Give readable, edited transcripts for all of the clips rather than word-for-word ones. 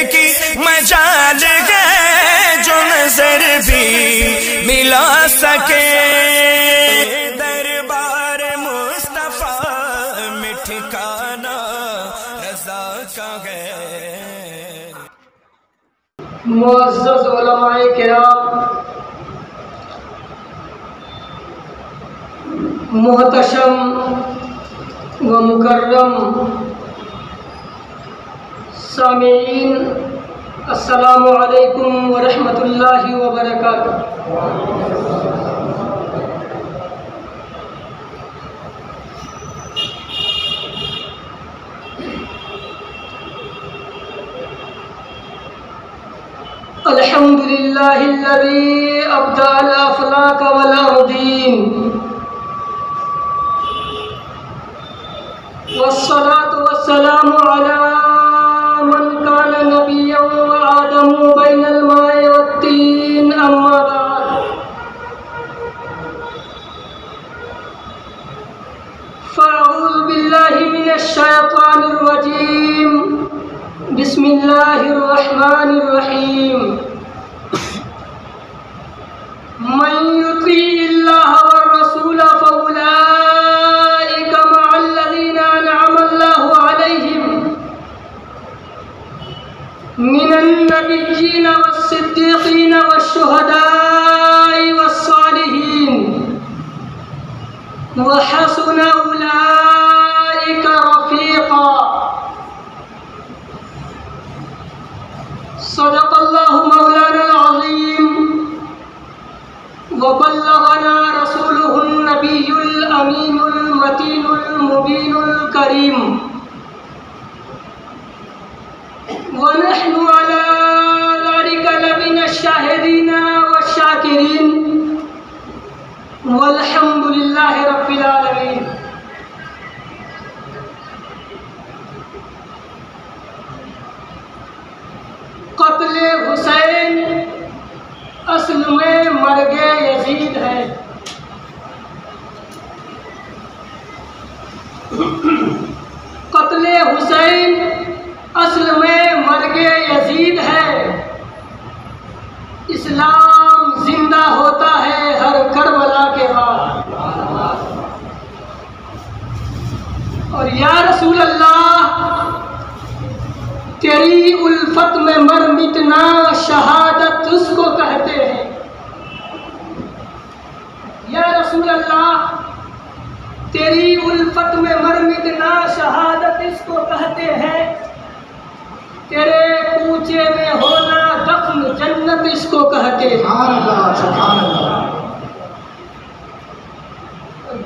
की मजाल है जो नजर भी मिला सके। दरबार मुस्तफा में ठिकाना रज़ा का है। मुअज़्ज़ज़ उलमाए किराम, मुहतशम व मुकर्रम सामीईन, अस्सलामु अलैकुम व रहमतुल्लाहि व बरकातुहू। अल्हम्दुलिल्लाहिल्लज़ी अब्दअल अफ़लाक वल अर्दीन वस्सलातु वस्सलामु अला मन कान नबिय्यन व आदमु बैनल माइ वत्तीन, अम्मा बाद। फ़अऊज़ु बिल्लाहि मिनश शैतानिर रजीम, बिस्मिल्लाहिर रहमानिर रहीम। मन युतिइल्लाह वर रसूल फ़उलाइका मअल्लज़ीना अनअम अल्लाहु अलैहिम मिनन नबिय्यीन वस्सिद्दीक़ीन वश्शुहदाኢ वस्सालिहीन व हसुन उलाइका रफ़ीक़ा। सदक़ल्लाहु मौलाना अज़ीम व बल्लगना रसूलुहुन नबियुल अमीनुल मतीनुल मुबीनुल करीम व नहनु अला ज़ालिका लमिनश शाहिदीन वश्शाकिरीन वल्हम्दुलिल्लाहि रब्बिल आलमीन। क़त्ल हुसैन असल में मर्गे यजीद है। क़त्ल हुसैन असल में मर्गे यजीद है। इस्लाम जिंदा होता है हर करबला के बाद। और या रसूल अल्लाह, तेरी उल्फत में मर मिटना शहादत उसको कहते हैं। या रसूल अल्लाह, तेरी उल्फत में मर मिटना शहादत इसको कहते हैं। तेरे कूचे में होना दफन जन्नत इसको कहते हैं।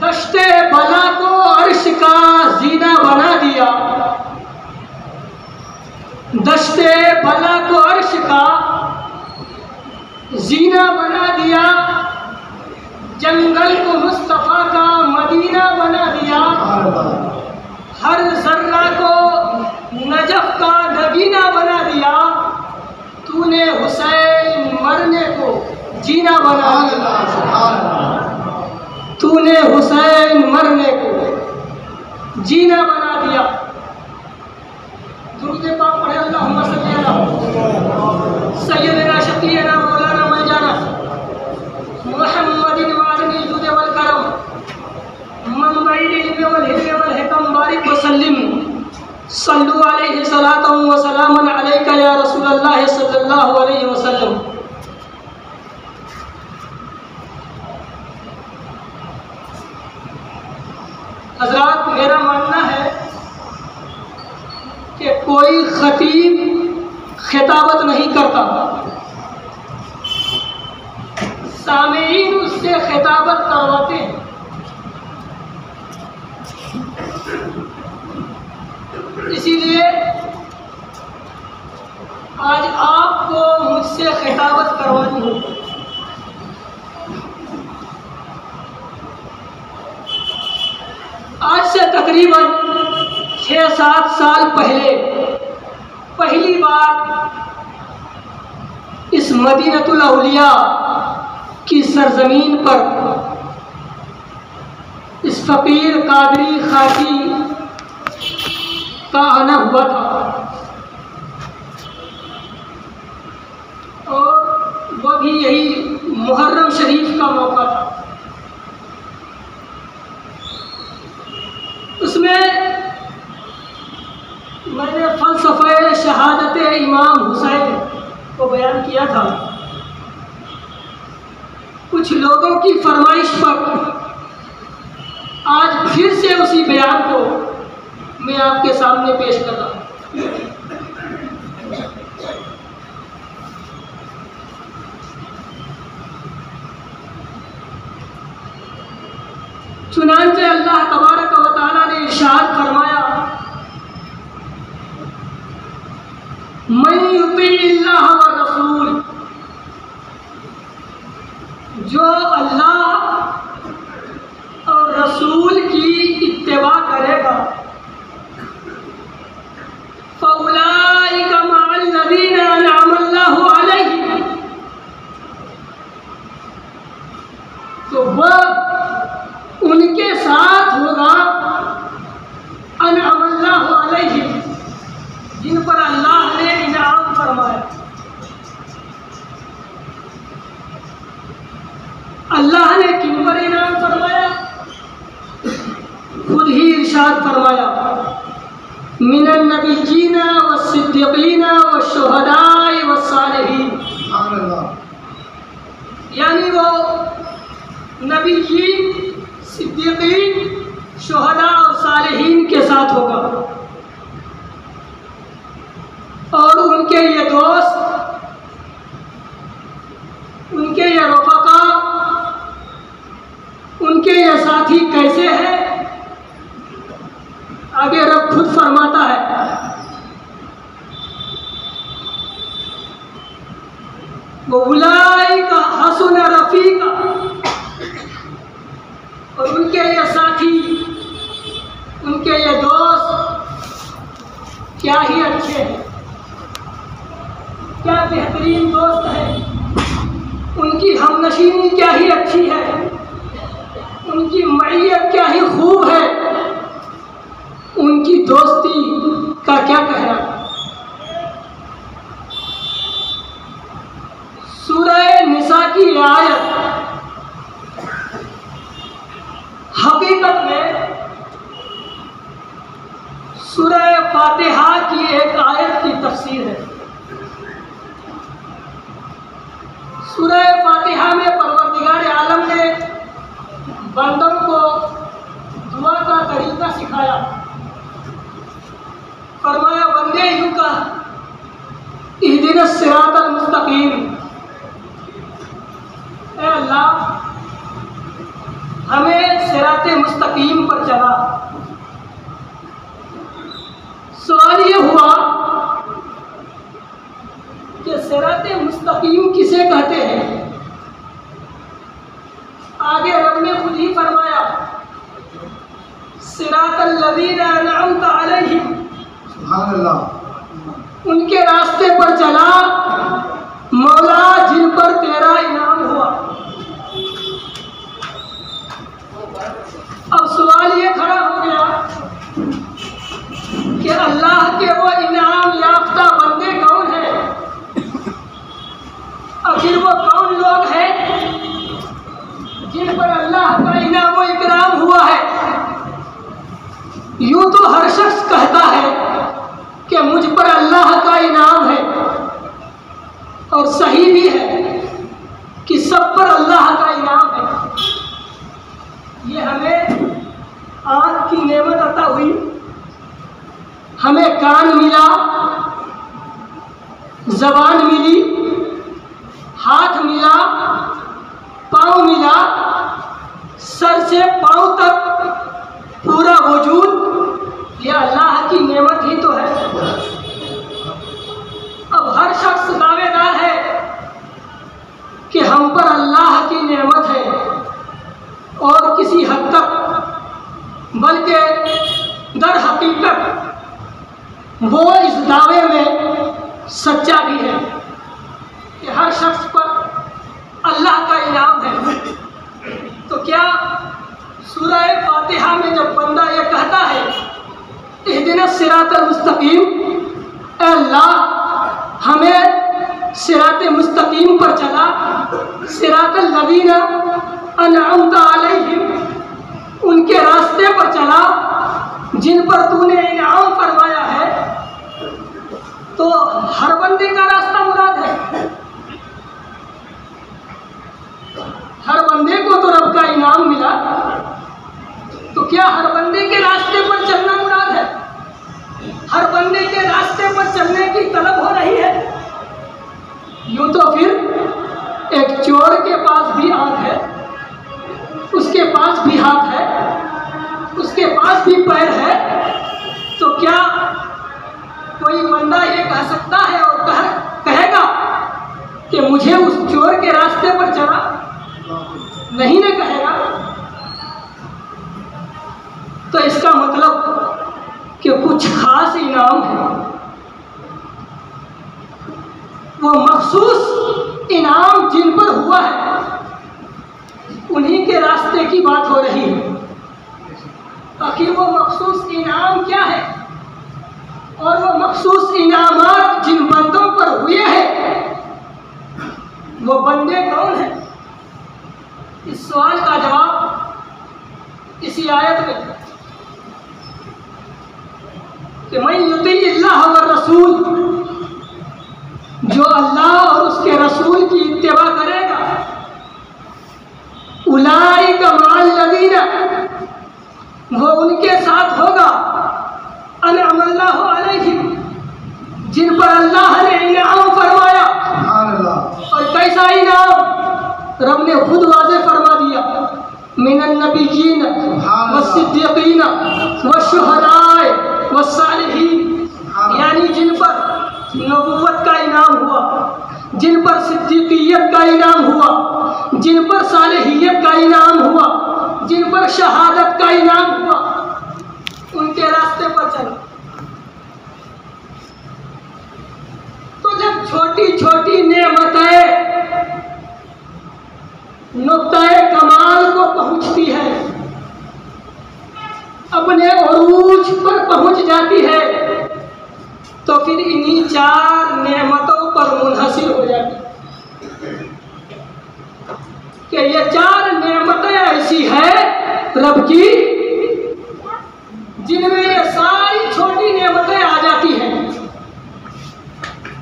दश्ते बला को अर्श का जीना बना दिया। दश्ते बला को अर्श का जीना बना दिया। जंगल को मुस्तफ़ा का मदीना बना दिया। हर जर्रा को नजफ का नगीना बना दिया। तूने हुसैन मरने को जीना बना दिया। तूने हुसैन मरने को जीना बना दिया। दुरूद पाक पढ़े। अल्लाहुम्मा सल्ली अला सय्यिदना शफ़ीअना मौलाना मौलाना मुहम्मदिन वालिल जुद वल करम मम्बइल इल्म वल हिल्म वल हिकम बारिक वसल्लिम सल्लु अलैहि सलातन व सलामन अलैका या रसूलल्लाह सल्लल्लाहु अलैहि वसल्लम। हज़रात, मेरा मानना है कि कोई खतीब खिताबत नहीं करता, सामीईन उससे खिताबत करवाते हैं। इसीलिए आज आपको मुझसे खिताबत करवानी हो। आज से तकरीबन 6-7 साल पहले पहली बार इस मदीनतुल औलिया की सरजमीन पर इस फ़कीर कादरी खाकी का आना हुआ था। मुहर्रम शरीफ का मौका था। उसमें मैंने फ़लसफ़े शहादत इमाम हुसैन को बयान किया था। कुछ लोगों की फरमाइश पर आज फिर से उसी बयान को मैं आपके सामने पेश कर रहा हूँ। चुनांचे अल्लाह तबारक व तआला ने इरशाद फरमाया, मन युतिइल्लाह व रसूल, जो अल्लाह और रसूल की इत्तिबा करेगा, फउलाइका मअल्लज़ीना अनअमल्लाहु अलैहिम, तो वह उनके साथ होगा, अनअमल्लाहु अलैहिम, जिन पर अल्लाह ने इनाम फरमाया। अल्लाह ने किन पर इनाम फरमाया? खुद ही इरशाद फरमाया, मिनन नबिय्यीना वस्सिद्दीक़ीना वश्शुहदाई वस्सालिहीन, यानी वो नबिय्यीन, सिद्दीक़ीन, शुहदा और सालिहीन के साथ होगा। और उनके ये दोस्त, उनके ये रफ़क़ा, उनके ये साथी कैसे हैं? आगे रब खुद फरमाता है, वो उलाइका हसुन रफ़ीका, और उनके ये साथी, उनके ये दोस्त क्या ही अच्छे हैं, क्या बेहतरीन दोस्त हैं, उनकी हमनशीनी क्या ही अच्छी है, उनकी मईयत क्या ही खूब है, उनकी दोस्ती का क्या कहना। सूरह निसा की आयत हकीकत में सूरह फातिहा की एक आयत की तफसीर है। सूरह फातिहा में परवरदिगार आलम ने बंदों को दुआ का तरीका सिखाया। फरमाया, बंदे यूं का इहदिनस सिरातल मुस्तकीम, ए अल्लाह हमें सिराते मुस्तकीम पर चला। सवाल ये हुआ कि सिराते मुस्तकीम किसे कहते हैं? आगे रब ने खुद ही फरमाया, सिरातल लज़ीना अनअमता अलैहिम, सुभान अल्लाह, उनके रास्ते पर चला मौला जिन पर तेरा इनाम हुआ। अब सवाल ये खड़ा हो गया कि अल्लाह के वो इनाम याफ्ता बंदे कौन हैं? आखिर वो कौन लोग हैं जिन पर अल्लाह का इनाम व इकराम हुआ है? यूं तो हर शख्स कहता है कि मुझ पर अल्लाह का इनाम है, और सही भी है कि सब पर अल्लाह का इनाम है। ये हमें आँख की नेमत अता हुई, हमें कान मिला, ज़बान मिली, हाथ मिला, पाँव मिला, सर से पाँव तक पूरा वजूद, ये अल्लाह की नेमत ही तो है। अब हर शख्स दावेदार है कि हम पर अल्लाह की नेमत है, और किसी हद तक बल्कि दर हकीकत वो इस दावे में सच्चा भी है कि हर शख्स पर अल्लाह का इनाम है। तो क्या सूरह फातिहा में जब बंदा ये कहता है इहदिनस सिरातल मुस्तकीम, अल्लाह हमें सिराते मुस्तकीम पर चला, सिरातल सिरातल्लज़ीना अनअमता अलैहिम, उनके रास्ते पर चला जिन पर तूने इनाम फरमाया है। तो हर बंदे का रास्ता मुराद है, हर बंदे को तो रब का इनाम मिला, तो क्या हर बंदे के रास्ते पर चलना मुराद है? हर बंदे के रास्ते पर चलने की तलब हो रही है? यूं तो फिर एक चोर के पास भी आंख है, उसके पास भी हाथ है, उसके पास भी पैर है, तो क्या कोई बंदा ये कह सकता है और कहेगा कि मुझे उस चोर के रास्ते पर चला? नहीं ना कहेगा। तो इसका मतलब कि कुछ खास इनाम है, वो मखसूस इनाम जिन पर हुआ है उन्हीं के रास्ते की बात हो रही है। आखिर वो मखसूस इनाम क्या है और वो मखसूस इनामात जिन बंदों पर हुए हैं वो बंदे कौन हैं? इस सवाल का जवाब इसी आयत में कि मैं युतिल्लाह व रसूल, जो अल्लाह और उसके रसूल की इत्तिबा करेगा, उलाइका मअल्लज़ीना, वो उनके साथ होगा, अनअमल्लाहु अलैहिम, जिन पर अल्लाह ने इनाम फरमाया। और कैसा इनाम? रब ने खुद वाज़े फरमा दिया, मिनन नबिय्यीन वस्सिद्दीक़ीन वश्शुहदाए वस्सालिहीन, यानी जिन पर नबुव्वत का इनाम हुआ, जिन पर सिद्दीक़ियत का इनाम हुआ, जिन पर सालिहियत का इनाम हुआ, जिन पर शहादत का इनाम हुआ, उनके रास्ते पर चलो। तो जब छोटी छोटी नेमतें नुक्ताए कमाल को पहुंचती है, अपने उरूज पर पहुंच जाती है, तो फिर इन्हीं चार नेमतों पर मुनहसिर हो जाती है कि ये चार नेमतें ऐसी है रब की जिनमें ये सारी छोटी नेमतें आ जाती हैं।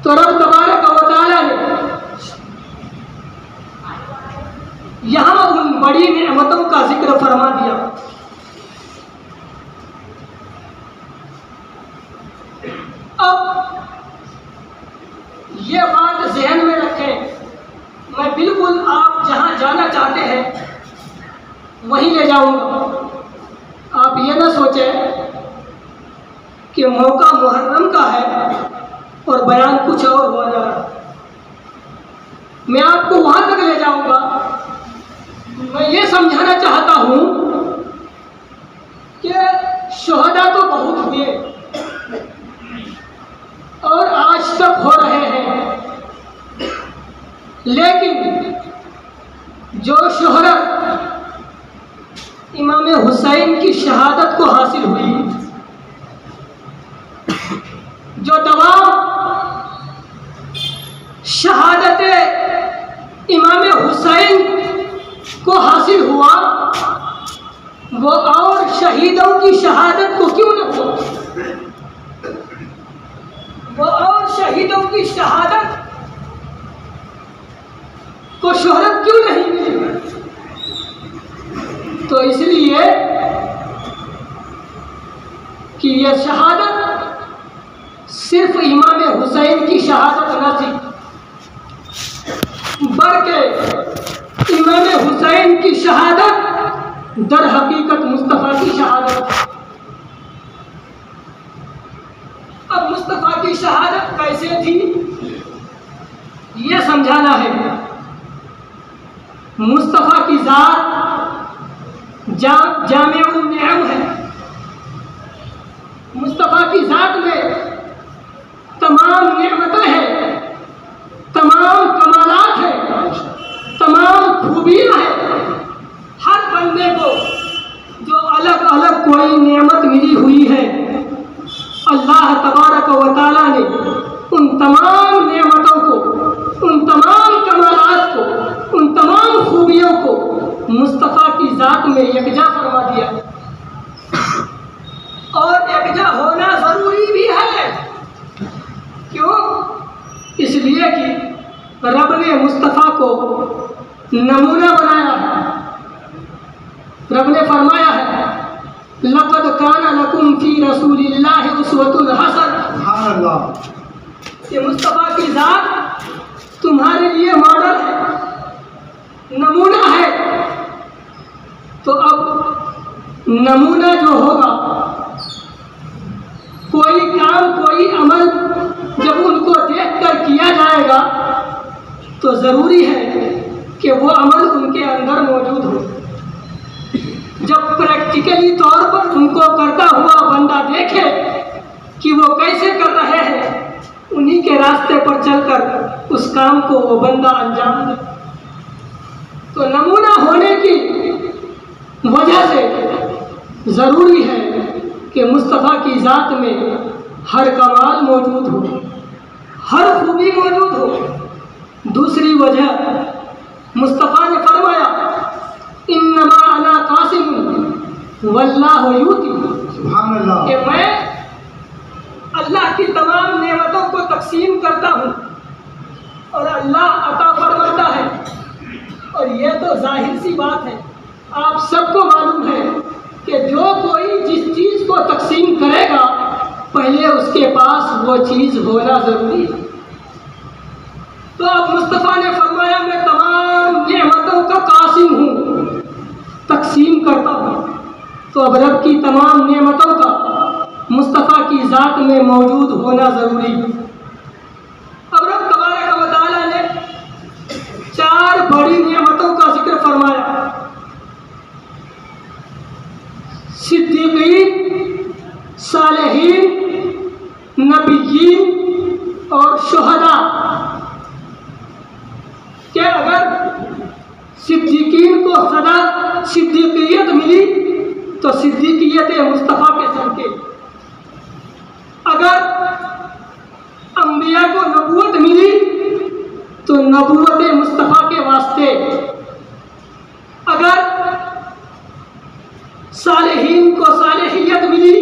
तो रब तबारक व तआला ने यहाँ उन बड़ी नेमतों का जिक्र फरमा दिया। अब ये बात ज़हन में रखें, मैं बिल्कुल आप जहाँ जाना चाहते हैं वहीं ले जाऊंगा। आप ये ना सोचें कि मौका मुहर्रम का है और बयान कुछ और हुआ जा रहा है। मैं आपको वहाँ तक ले जाऊंगा। मैं ये समझाना चाहता हूँ कि शुहदा तो बहुत हुए और आज तक हो रहे हैं, लेकिन जो शोहरत इमाम हुसैन की शहादत को हासिल हुई, जो दवाब शहादत इमाम हुसैन को हासिल हुआ, वो और शहीदों की शहादत को क्यों न हो, वो और शहीदों की शहादत को शोहरत क्यों नहीं मिली? तो इसलिए कि यह शहादत सिर्फ इमाम हुसैन की शहादत न थी, बल्कि इमाम हुसैन की शहादत दर हकीकत मुस्तफ़ा की शहादत। अब मुस्तफ़ा की शहादत कैसे थी ये समझाना है। मुस्तफ़ा की ज़ात जामिउन निअम है। मुस्तफ़ा की ज़ात में तमाम नेमतें हैं, तमाम कमालात हैं, तमाम खूबियाँ हैं। हर बंदे को जो अलग अलग कोई नेमत मिली हुई है, अल्लाह तबारक व तआला ने उन तमाम नेमतों को, उन तमाम कमालात को, उन तमाम खूबियों इसलिए कि रब ने मुस्तफ़ा को नमूना बनाया है। रब ने फरमाया है लक़द काना लकुम फ़ी रसूलिल्लाहि उस्वतुन हसना। ये मुस्तफ़ा की ज़ात तुम्हारे लिए मॉडल है, नमूना है। तो अब नमूना जो होगा, कोई काम कोई अमल जब उनको देखकर किया जाएगा तो ज़रूरी है कि वो अमल उनके अंदर मौजूद हो। जब प्रैक्टिकली तौर पर उनको करता हुआ बंदा देखे कि वो कैसे कर रहे हैं, उन्हीं के रास्ते पर चलकर उस काम को वो बंदा अंजाम दे। तो नमूना होने की वजह से ज़रूरी है कि मुस्तफ़ा की ज़ात में हर कमाल मौजूद हो, हर खूबी मौजूद हो। दूसरी वजह मुस्तफ़ा ने फरमाया इन्नमा अना कासिम वल्लाहु यूती, कि मैं अल्लाह की तमाम नेमतों को तकसीम करता हूँ और अल्लाह अता फरमाता है। और यह तो जाहिर सी बात है, आप सबको मालूम है कि जो कोई जिस चीज़ को तकसीम करेगा पहले उसके पास वो चीज़ होना ज़रूरी है। तो अब मुस्तफ़ा ने फरमाया मैं तमाम नेमतों का कासिम हूँ, तकसीम करता हूँ। तो अब रब की तमाम नेमतों का मुस्तफ़ा की ज़ात में मौजूद होना ज़रूरी है। अब रब तबारक व तआला ने 4 बड़ी नेमतों का जिक्र फरमाया। सिद्दीकीन, सालेहीन, नबिय्यीन और शुहदा कि अगर सिद्दीकीन को सदा सिद्दीकियत मिली तो सिद्दीकियत मुस्तफ़ा के सदक़े, अगर अंबिया को नबूवत मिली तो नबूवत मुस्तफ़ा के वास्ते, अगर सालेहीन को सालेहियत मिली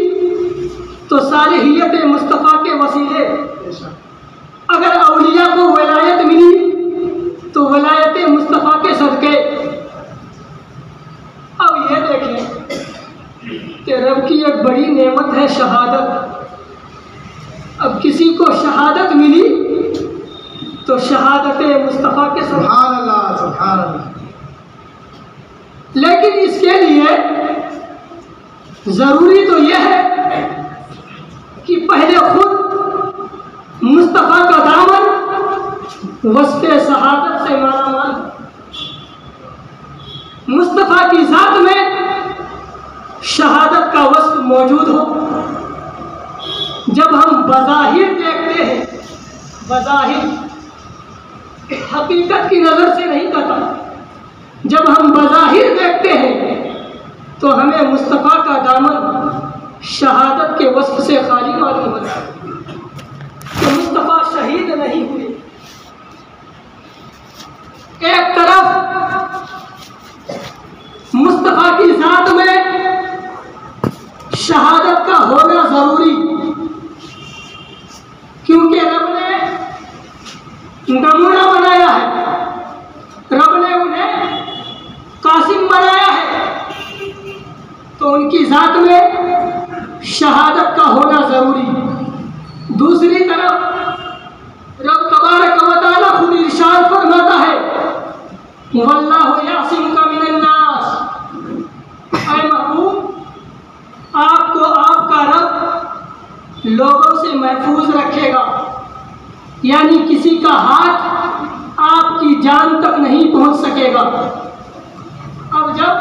तो सालेहियत मुस्तफ़ा के वसीले, अगर औलिया को वलायत मिली तो वलायत मुस्तफ़ा के सदक़े। अब ये देखें कि रब की एक बड़ी नेमत है शहादत। अब किसी को शहादत मिली तो शहादत मुस्तफ़ा के सदक़े। सुभान अल्लाह, सुभान अल्लाह। लेकिन इसके लिए ज़रूरी तो यह है कि पहले खुद मुस्तफ़ा का दामन वस्फ़े शहादत से मालामाल, मुस्तफ़ा की ज़ात में शहादत का वस्फ़ मौजूद हो। जब हम बज़ाहिर देखते हैं, बज़ाहिर हकीकत की नज़र से नहीं कहता, जब हम बज़ाहिर देखते हैं तो हमें मुस्तफ़ा का दामन शहादत के वस्फ़ से खाली मालूम होता है कि मुस्तफ़ा शहीद नहीं हुए। एक तरफ मुस्तफ़ा की ज़ात में शहादत का होना ज़रूरी, क्योंकि रब ने नमूना बनाया है, रब ने उन्हें कासिम बनाया है, तो उनकी ज़ात में शहादत का होना ज़रूरी। दूसरी तरफ रब तबारक व तआला खुद इरशाद फरमाता है वल्लाहु यासिमुका मिनन नास। ऐ महबूब, आपको आपका रब लोगों से महफूज रखेगा, यानी किसी का हाथ आपकी जान तक नहीं पहुंच सकेगा। अब जब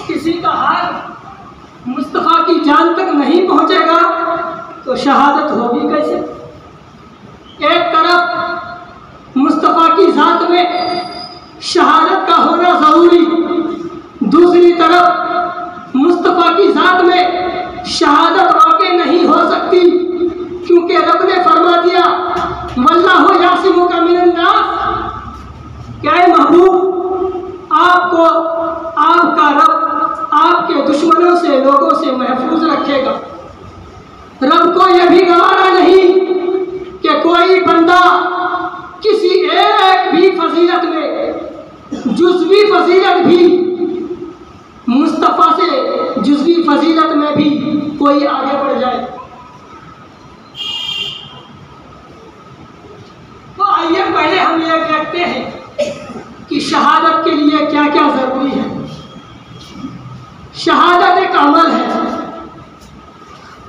किसी का हाथ मुस्तफ़ा की जान तक नहीं पहुंचेगा तो शहादत होगी कैसे? एक तरफ मुस्तफ़ा की ज़ात में शहादत का होना ज़रूरी, दूसरी तरफ मुस्तफ़ा की ज़ात में शहादत वाक़ई नहीं हो सकती, क्योंकि रब ने फरमा दिया वल्लाहु यासिमुका मिनन नास। क्या महबूब, आपको आपका रब आपके दुश्मनों से, लोगों से महफूज रखेगा। रब को यह भी गवारा नहीं कि कोई बंदा किसी एक भी फजीलत में जुज़वी फजीलत भी, मुस्तफ़ा से जुज़वी फजीलत में भी कोई आगे बढ़ जाए। तो आइए पहले हम ये देखते हैं कि शहादत के लिए क्या क्या ज़रूरी है। शहादत एक अमल है।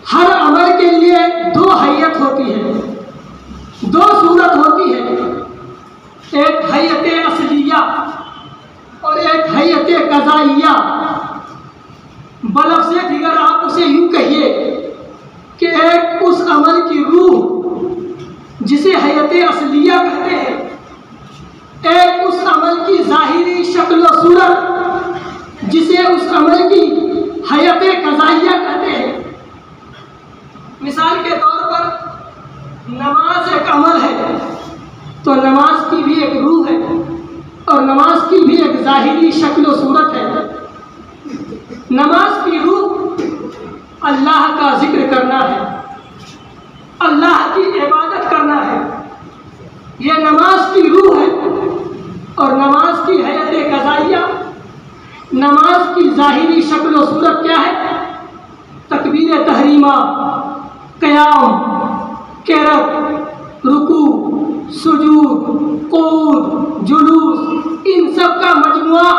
हर अमल के लिए दो हैयत होती है, दो सूरत होती है, एक हैयत असलिया और एक हैयत कज़ाइया। बलब से दिगर आप उसे यूं कहिए कि एक उस अमल की रूह जिसे हैयत असलिया कहते हैं, एक उस अमल की ज़ाहिरी शक्ल व सूरत जिसे उस अमल की हैयत कज़ाइया कहते हैं। मिसाल के तौर पर नमाज एक अमल है, तो नमाज की भी एक रूह है और नमाज की भी एक ज़ाहिरी शक्ल व सूरत है। नमाज की रूह अल्लाह का जिक्र करना है, अल्लाह की इबादत करना है, यह नमाज की रूह है। और नमाज की हैयत कज़ाइया, नमाज की ज़ाहिरी शक्ल व सूरत क्या है? तकबीर तहरीमा, क़याम, क़िरात, रुकू, सुजूद, क़ुऊद, जुलूस, इन सब का मजमुआ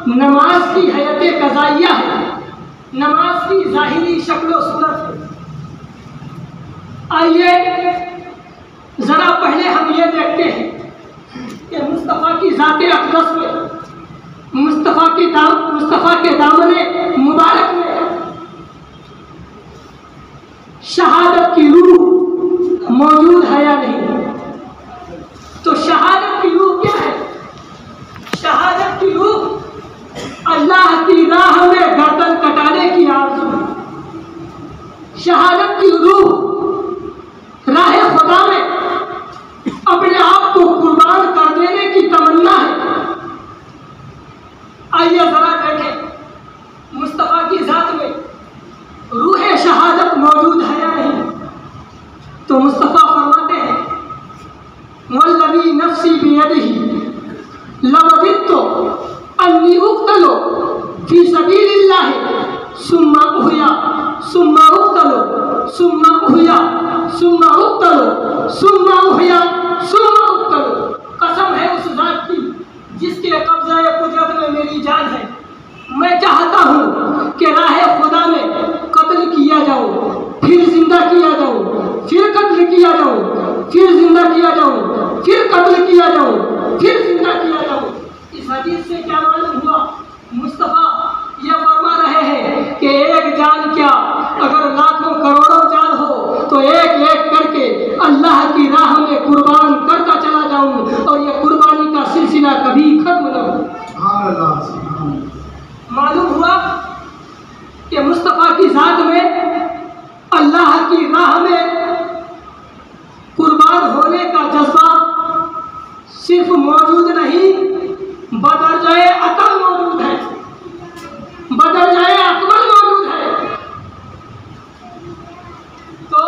नमाज की हैयत कज़ाइया है, नमाज की ज़ाहिरी शक्ल व सूरत है। आइए ज़रा पहले हम ये देखते हैं कि मुस्तफ़ा की ज़ाते अक़दस में, मुस्तफ़ा के दामने मुबारक में शहादत की रूह मौजूद है या नहीं। तो शहादत की रूह क्या है? शहादत की रूह अल्लाह की राह में गर्दन कटाने की आरज़ू। शहादत की रूह राह खुदा में अपने आप को कुर्बान कर देने की तमन्ना है। आइए जरा देखें मुस्तफ़ा की ज़ात में रूह शहादत मौजूद है या नहीं। तो मुस्तफ़ा फरमाते हैं, वल्लज़ी नफ़्सी बियदिही लवदित्तु अन्नी उक़्तलु फ़ी सबीलिल्लाह सुम्मा उहया सुम्मा उक़्तलु सुम्मा उहया सुम्मा उक़्तलु सुम्मा उहया सुम्मा उक़्तलु। कसम है उस ज़ात की जिसके कब्ज़े कुदरत में मेरी जान है, मैं चाहता हूँ कि राह खुदा में कत्ल किया जाऊँ, फिर जिंदा किया जाऊँ, फिर कत्ल किया जाऊँ, फिर जिंदा किया जाऊँ, फिर कत्ल किया जाऊँ, फिर जिंदा किया जाऊँ। इस हदीस से क्या मालूम हुआ? मुस्तफ़ा यह फरमा रहे हैं कि एक जान क्या, अगर लाखों करोड़ों जान हो तो एक एक करके अल्लाह की राह में कुर्बान करता चला जाऊँ और यह कुर्बानी का सिलसिला कभी खत्म न हो। मालूम हुआ कि मुस्तफ़ा की ज़ात में अल्लाह की राह में कुर्बान होने का जज्बा सिर्फ मौजूद नहीं, बदरजाए अकल मौजूद है, बदरजाए अकमल मौजूद है। तो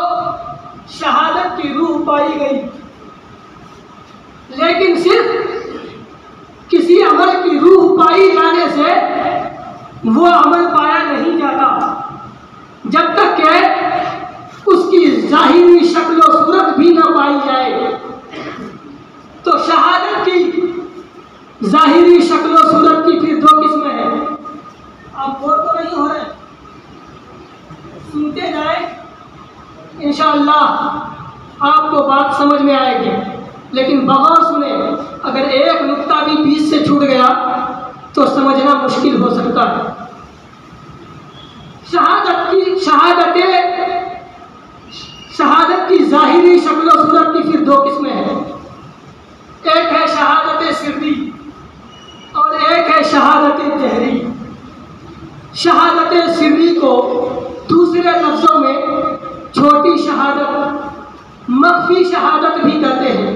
शहादत की रूह पाई गई, लेकिन सिर्फ किसी अमल की रूह पाई जाने से वो अमल पाया नहीं जाता जब तक कि उसकी ज़ाहिरी शक्ल और सूरत भी न पाई जाए। तो शहादत की ज़ाहिरी शक्ल और सूरत की फिर दो किस्में हैं। आप बोर तो नहीं हो रहे, सुनते जाए, इंशाअल्लाह आपको बात समझ में आएगी। लेकिन बगौर सुने, अगर एक नुक्ता भी बीच से छूट गया तो समझना मुश्किल हो सकता है। शहादत की ज़ाहिरी शक्ल और सूरत की फिर दो किस्में हैं। एक है शहादत सिर्री और एक है शहादत जहरी। शहादत सिर्री को दूसरे लफ्ज़ों में छोटी शहादत, मख्फी शहादत भी कहते हैं,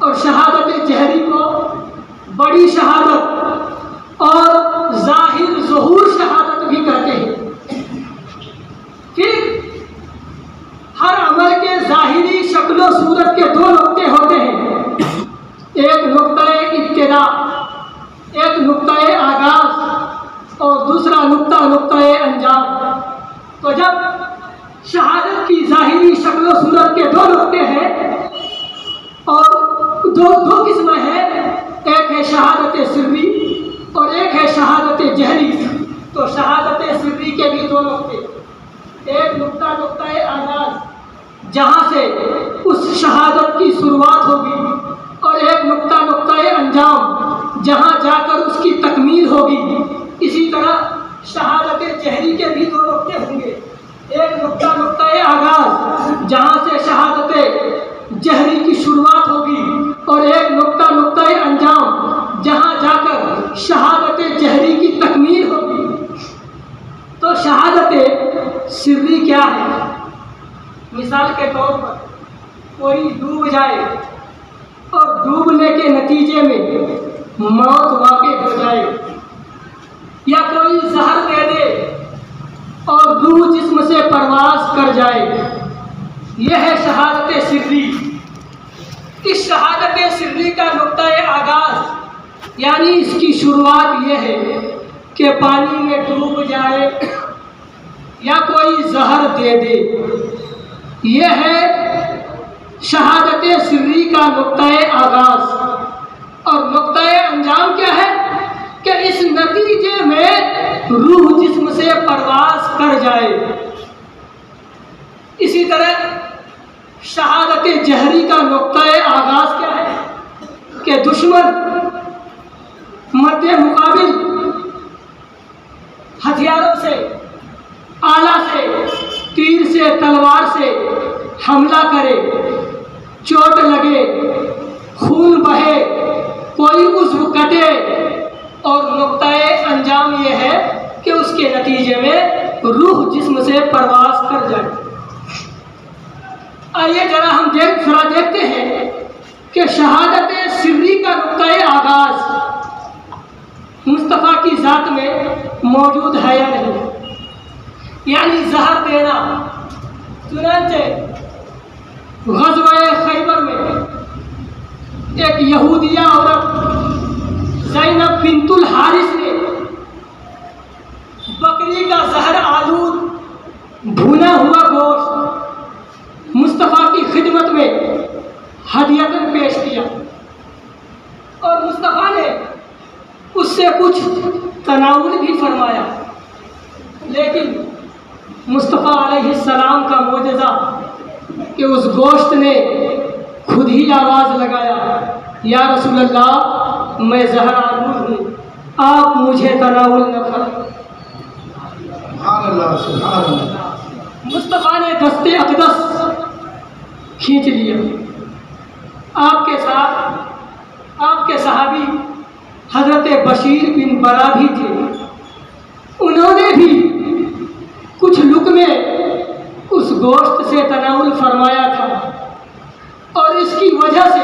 और शहादत जहरी को बड़ी शहादत और ज़ाहिर ज़ुहूर शहादत भी कहते हैं। फिर हर अमल के ज़ाहिरी शक्ल सूरत के दो नुक्ते होते हैं। एक नुक्ता इब्तिदा, एक नुक्ता आगाज़ और दूसरा नुक्ता अंजाम। तो जब शहादत की ज़ाहिरी शक्ल सूरत के दो नुक्ते हैं और दो किस्में हैं, एक है शहादत सिर्री और एक है शहादत जहरी। तो शहादत सिर्री के भी दो नुक्ते, एक नुक्ता आगाज़ जहाँ से उस शहादत की शुरुआत होगी और एक नुक्ता अंजाम जहाँ जाकर उसकी तकमील होगी। इसी तरह शहादत जहरी के भी दो नुक्ते होंगे, एक नुक्ता आगाज़ जहाँ से शहादत जहरी की शुरुआत होगी और एक नुक्ता अंजाम जहाँ जाकर शहादत जहरी की तकमील होगी। तो शहादत सिर्री क्या है? मिसाल के तौर पर कोई डूब जाए और डूबने के नतीजे में मौत वाक़ई हो जाए, या कोई जहर दे दे और रूह जिस्म से परवास कर जाए, यह है शहादत सिर्री। इस शहादत सिर्री का नुक्ता आगाज़ यानी इसकी शुरुआत यह है कि पानी में डूब जाए या कोई जहर दे दे, यह है शहादत सिर्री का नुक्ता आगाज़। और नुक्ता अंजाम क्या है कि इस नतीजे में रूह जिस्म से परवास कर जाए। इसी तरह शहादत जहरी का नुक्ता आगाज़ क्या है कि दुश्मन मद्दे मुकाबिल हथियारों से, आला से, तीर से, तलवार से हमला करे, चोट लगे, खून बहे, कोई उज़्व कटे और नुक्ता अंजाम यह है कि उसके नतीजे में रूह जिस्म से परवास कर जाए। आइए जरा हम देखते हैं कि शहादत सिर्री का नुक्ता आगाज़ मुस्तफ़ा की ज़ात में मौजूद है या नहीं, यानी जहर देना। चुनांचे ग़ज़वा खैबर में एक यहूदिया औरत ज़ैनब बिंतुल हारिस ने बकरी का जहर आलूद भुना हुआ गोश्त मुस्तफ़ा की खिदमत में हदियतन पेश किया और मुस्तफ़ा ने उससे कुछ तनाउल भी फरमाया, लेकिन मुस्तफ़ा अलैहिस्सलाम का मोजज़ा कि उस गोश्त ने खुद ही आवाज़ लगाया, या रसूल अल्लाह मैं ज़हर आलूद हूँ, आप मुझे तनाउल न फरमाएं। मुस्तफ़ा ने दस्ते अक़दस खींच लिया। आपके साथ आपके सहाबी हज़रत बशीर बिन बरा भी थे, उन्होंने भी कुछ लुक़मे उस गोश्त से तनाउल फरमाया था और इसकी वजह से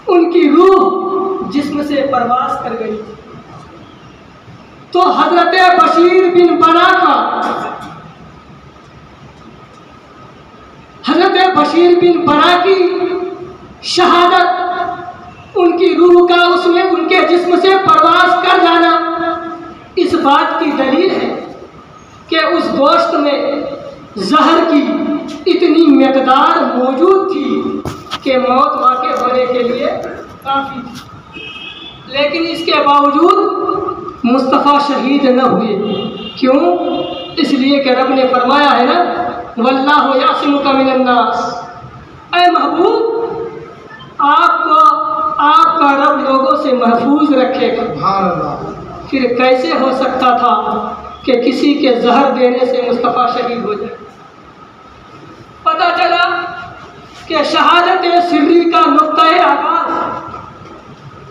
उनकी रूह जिस्म से परवास कर गई। तो हज़रत बशीर बिन बरा का, हज़रत बशीर बिन बरा की शहादत, उनकी रूह का उसमें उनके जिस्म से परवास कर जाना इस बात की दलील है कि उस गोश्त में जहर की इतनी मकदार मौजूद थी कि मौत वाक़ई होने के लिए काफ़ी थी। लेकिन इसके बावजूद मुस्तफ़ा शहीद न हुए। क्यों? इसलिए कि रब ने फरमाया है ना, वल्लाहु यासिमुका मिनन्नास। ऐ महबूब, आपको आपका रब लोगों से महफूज रखेगा। फिर कैसे हो सकता था कि किसी के जहर देने से मुस्तफ़ा शहीद हो जाए? पता चला कि शहादत सिर्री का नुक्ता आगाज़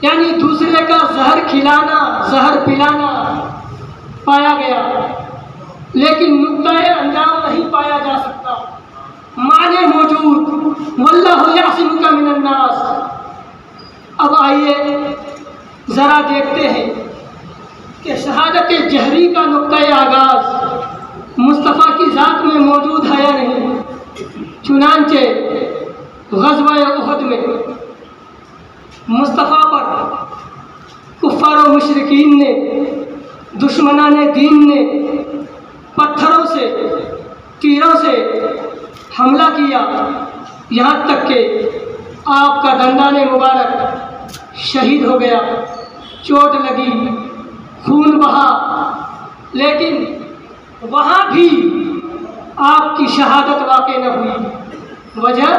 यानी दूसरे का जहर खिलाना, जहर पिलाना पाया गया, लेकिन नुक्ता अंजाम नहीं पाया जा सकता। माने मौजूद, वल्लाहु यासिमुका मिनन्नास। अब आइए ज़रा देखते हैं कि शहादत जहरी का नुक्ता आगाज़ मुस्तफ़ा की ज़ात में मौजूद है या नहीं। चुनांचे ग़ज़वा उहद में मुस्तफ़ा पर कुफ़ार और मुशरिकीन ने, दुश्मनाने दीन ने पत्थरों से, तीरों से हमला किया, यहाँ तक कि आपका दंदाने मुबारक शहीद हो गया, चोट लगी, खून बहा, लेकिन वहाँ भी आपकी शहादत वाक़ई न हुई। वजह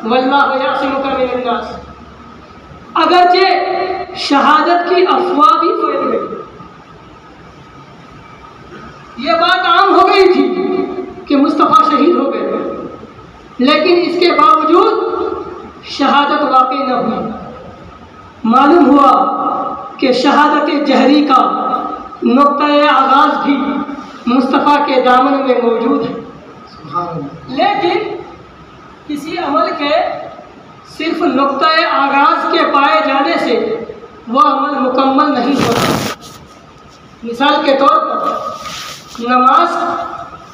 वल्लाहु यासिमुका मिनन नास, अगरचे शहादत की अफवाह भी फैल गई, ये बात आम हो गई थी कि मुस्तफ़ा शहीद हो गए, लेकिन इसके बावजूद शहादत वाक़ई न हुई। मालूम हुआ कि शहादत जहरी का नुक्ता-ए आगाज़ भी मुस्तफ़ा के दामन में मौजूद है, लेकिन किसी अमल के सिर्फ नुक्ता-ए आगाज़ के पाए जाने से वह अमल मुकम्मल नहीं होता। मिसाल के तौर पर नमाज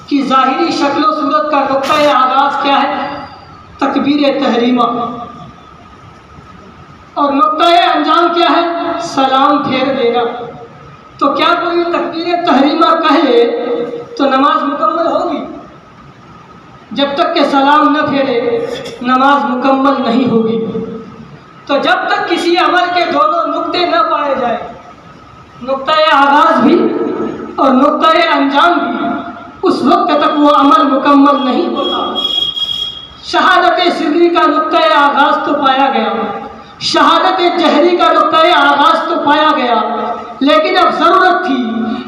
की ज़ाहिरी शक्ल व सूरत का नुक्ता-ए आगाज़ क्या है? तकबीर तहरीमा, और नुक्ता-ए अंजाम क्या है? सलाम फेर देना। तो क्या कोई तकबीर तहरीमा कह ले तो नमाज मुकम्मल होगी? जब तक के सलाम न फेरे नमाज मुकम्मल नहीं होगी। तो जब तक किसी अमल के दोनों नुक्ते न पाए जाए, नुक्ता-ए आगाज़ भी और नुक्ता-ए अंजाम भी, उस वक्त तक वो अमल मुकम्मल नहीं होता। शहादत सिर्री का नुक्ता-ए आगाज़ तो पाया गया, शहादत जहरी का नुक्ता-ए आगाज़ तो पाया गया, लेकिन अब ज़रूरत थी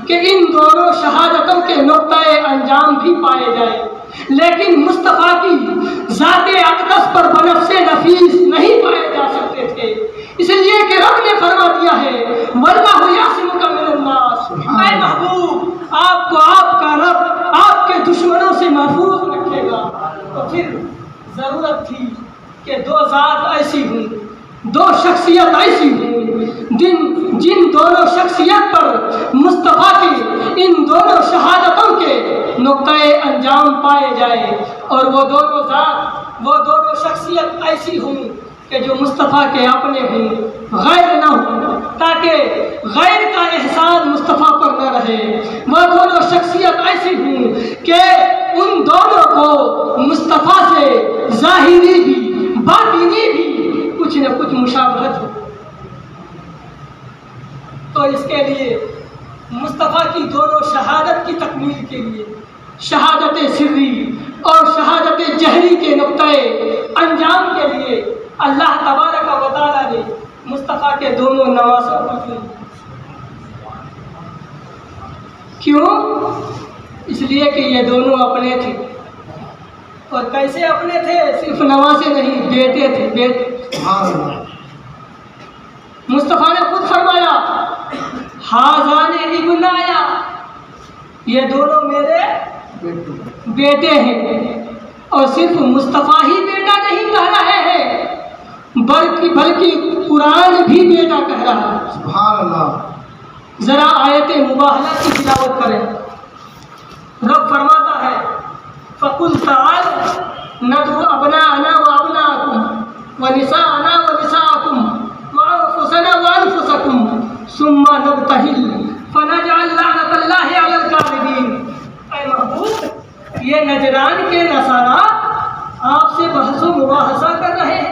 कि इन दोनों शहादतों के नुक्ता-ए अंजाम भी पाए जाए। लेकिन मुस्तफ़ा की ज़ाते अक़दस पर बनफ़्से नफीस नहीं पाए जा सकते थे, इसलिए कि रब ने फरमा दिया है वल्लाहु यासिमुका मिनन नास। ऐ महबूब, आपको आपका रब आपके दुश्मनों से महफूज रखेगा। तो फिर ज़रूरत थी कि दो ज़ात ऐसी हों, दो शख्सियत ऐसी हों जिन दोनों शख्सियत पर मुस्तफ़ा की इन दोनों शहादतों के नुक्ता-ए अंजाम पाए जाए, और वो दोनों ज़ात, वो दोनों शख्सियत ऐसी हों कि जो मुस्तफ़ा के अपने हों, गैर न हों, ताकि गैर का एहसान मुस्तफ़ा पर न रहे। वो दोनों शख्सियत ऐसी हों कि उन दोनों को मुस्तफ़ा से ज़ाहिरी भी बातिनी भी कुछ न कुछ मुशाबहत हो। तो इसके लिए मुस्तफ़ा की दोनों शहादत की तकमील के लिए शहादत सिर्री और शहादत जहरी के नुक्ते अंजाम के लिए अल्लाह तबारक व तआला ने मुस्तफ़ा के दोनों नवासों को चुना। क्यों? इसलिए कि ये दोनों अपने थे। और कैसे अपने थे? सिर्फ नवासे नहीं, बेटे थे, बेटे। मुस्तफ़ा ने खुद फरमाया हाज़ाने इब्नाया, ये दोनों मेरे बेटे हैं। और सिर्फ मुस्तफ़ा ही बेटा नहीं कह रहे हैं, बल्कि कुरान भी बेटा कह रहा है। सुभान अल्लाह। जरा आयत मुबाहला की तिलावत करें। रब फरमाता है फ़कुल ताल नदउ अबनाअना व अबनाअकुम व निसाअना व निसाअकुम व अनफुसना व अनफुसकुम सुम्मा नब्तहिल फनजअल लअनतल्लाहि अलल काज़िबीन। ऐ महबूब, ये नजरान के नसारा आपसे बहस व मुबाहसा कर रहे हैं,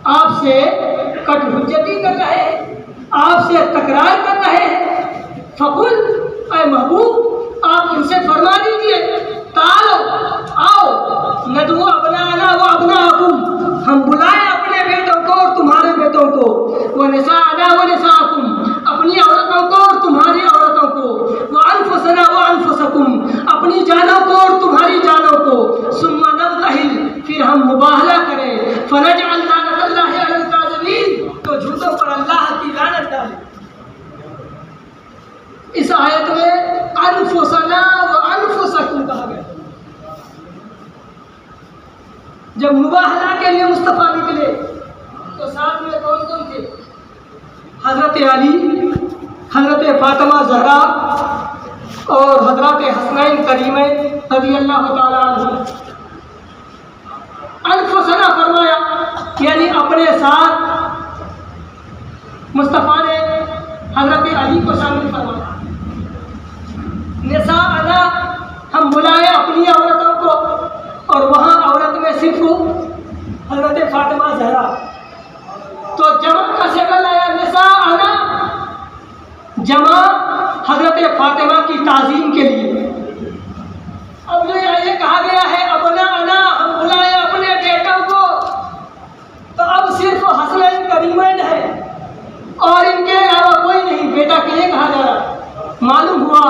आपसे कटहुज्जती कर रहे हैं, आपसे तकरार कर रहे हैं। फ़कुल, ऐ महबूब, आप इनसे फरमा दीजिए तालो, आओ, नदउ अबनाअना व अबनाअकुम, हम बुलाएं अपने बेटों को और तुम्हारे बेटों को, व निसाअना व निसाअकुम, अपनी औरतों को और तुम्हारी औरतों को, व अनफुसना व अनफुसकुम, अपनी जानों को और तुम्हारी जानों को, सुम्मा नब्तहिल, फिर हम मुबाहला करें, फनजअल लअनतल्लाहि अलल काज़िबीन, तो झूठों पर अल्लाह की लानत डालें। इस आयत में अनफुसना व अनफुसकुम कहा गया। जब मुबाहला के लिए मुस्तफ़ा निकले तो साथ में कौन कौन थे? हज़रत अली, हज़रत फातिमा ज़हरा और हज़रत हसनैन करीमैन रज़ियल्लाहु ताला अन्हुम। अनफुसना फरमाया यानी अपने साथ मुस्तफ़ा ने हज़रत अली को शामिल फरमाया। निसाअना, हम बुलाए अपनी औरतों को, और वहाँ औरत में सिर्फ हज़रत फातिमा ज़हरा। तो जमा का शक्ल आया निसाअना, जमा हज़रत फातिमा की ताज़ीम के लिए। अब जो ये कहा गया है अपना अना, हम बुलाए अपने बेटों को, तो अब सिर्फ हसनैन करीमैन है और इनके अलावा कोई नहीं। बेटा किन्हें कहा जा रहा? मालूम हुआ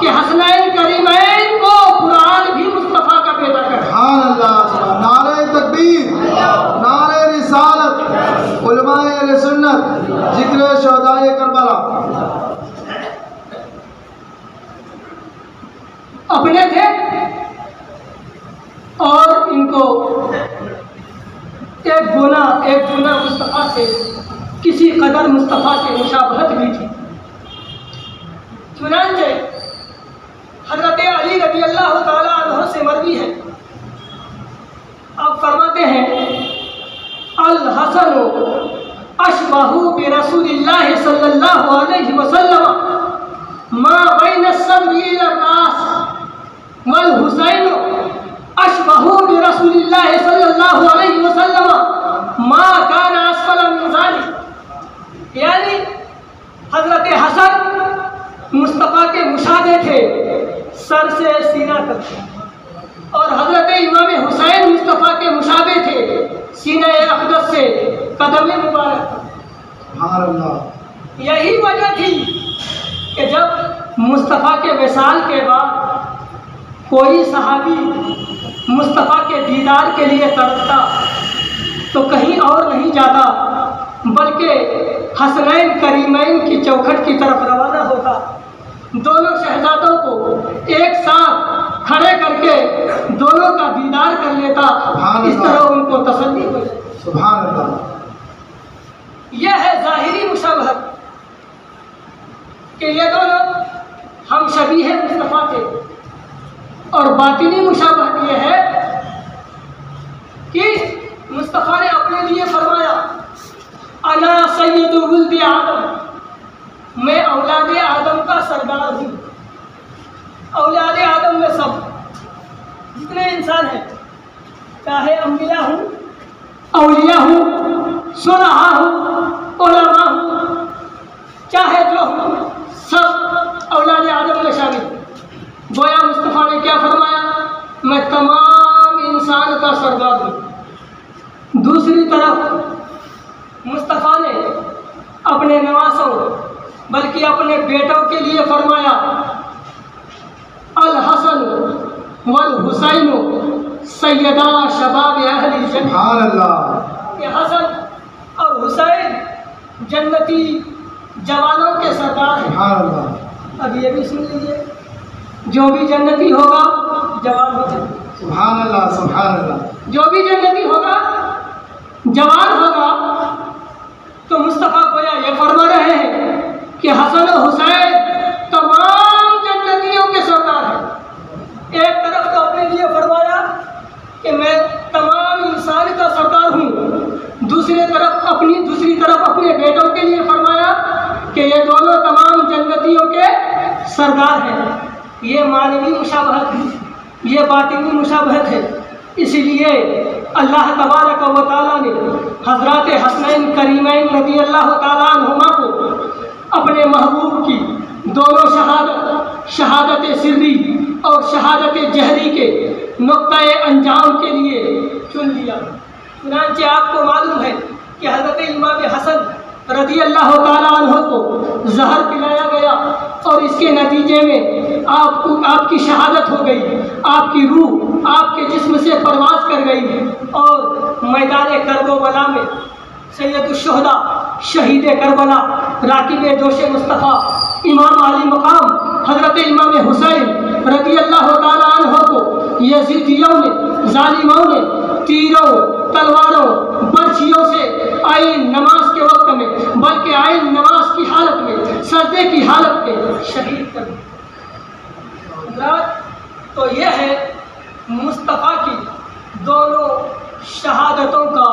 कि हसनैन करीमैन को कुरान भी मुस्तफ़ा का बेटा कहता है। सुभान अल्लाह, नारे तकबीर, नारे रिसालत, उलमाए अहले सुन्नत, जिक्र शहदाए करबला। अपने थे और इनको एक गुना मुस्तफ़ा से किसी कदर मुस्तफ़ा से मुशाबहत भी थी। चुनांचे हज़रत अली रज़ी अल्लाह ताला अन्हु से मरवी है। आप फरमाते हैं अल हसन अशबहु बि रसूलिल्लाह सल्लल्लाहु अलैहि वसल्लम मा बैन सदरी इला रास वल हुसैन अशबहु बि रसूलिल्लाह सल्लल्लाहु अलैहि वसल्लम मा काना असफल मिन ज़ालिक। यानी हज़रत हसन मुस्तफ़ा के मुशाबे थे सर से सीना तक, और हज़रत इमाम हुसैन मुस्तफ़ा के मुशाबे थे सीना अक़दस से कदम मुबारक। सुभान अल्लाह। यही वजह थी कि जब मुस्तफ़ा के विसाल के बाद कोई सहाबी मुस्तफ़ा के दीदार के लिए तड़पता तो कहीं और नहीं जाता बल्कि हसनैन करीमैन की चौखट की तरफ रवाना होता। दोनों शहजादों को एक साथ खड़े करके दोनों का दीदार कर लेता। इस तरह उनको तसल्ली हो जाती। सुभान अल्लाह। यह है ज़ाहिरी मुशाबहत कि ये दोनों हम शबीह मुस्तफ़ा थे, और बातिनी मुशाबहत यह है कि मुस्तफ़ा ने अपने लिए फरमाया अना सय्यदु वुल्दी आदम, मैं औलाद आदम का सरदार हूँ। औलाद आदम में सब जितने इंसान हैं, चाहे अम्बिया हूँ, औलिया हूँ, सुलहा हूँ, उलमा हूँ, चाहे जो हूँ, सब औलाद आदम में शामिल। गोया मुस्तफ़ा ने क्या फरमाया? मैं तमाम इंसान का सरदार हूँ। दूसरी तरफ मुस्तफ़ा ने अपने नवासों बल्कि अपने बेटों के लिए फरमाया अल हसन वल हुसैन सैयदा शबाब अहली जन्नत। सुभान अल्लाह। ये हसन और हुसैन जन्नती जवानों के सरदार हैं। सुभान अल्लाह। अब ये भी सुन लीजिए, जो भी जन्नती होगा जवान होगा। सुभान अल्लाह, सुभान अल्लाह। जो भी जन्नती होगा जवान होगा। तो मुस्तफ़ा गोया ये फरमा रहे हैं कि हसन और हुसैन तमाम जन्नतियों के सरदार हैं। एक तरफ तो अपने लिए फरमाया कि मैं तमाम इंसान का सरदार हूँ, दूसरी तरफ अपने बेटों के लिए फरमाया कि ये दोनों तमाम जन्नतियों के सरदार हैं। ये मानवी मुशाबहत है, ये बातिनी मुशाबहत है। इसलिए अल्लाह तबारक व तआला ने हज़रत हसनैन करीमैन रज़ी अल्लाह तआला अन्हुमा को अपने महबूब की दोनों शहादत सिर्री और शहादत जहरी के नुक्ते अंजाम के लिए चुन लिया। चुनांचे आपको मालूम है कि हज़रत इमाम हसन रज़ी अल्लाह तआला अन्हु को जहर पिलाया गया और इसके नतीजे में आपकी शहादत हो गई। आपकी रूह आपके जिस्म से परवाज़ कर गई और मैदान करबला में सैयदुश्शुहदा शहीद करबला राकिब जोश मुस्तफ़ा इमाम आली मकाम हज़रत इमाम हुसैन रज़ी अल्लाह तआला अन्हु को यज़ीदियों ने, जालिमों ने तीरों, तलवारों, बर्छियों से आइन नमाज के वक्त में, बल्कि आइन नमाज की हालत में, सजदे की हालत में शहीद कर दिया। तो यह है मुस्तफ़ा की दोनों शहादतों का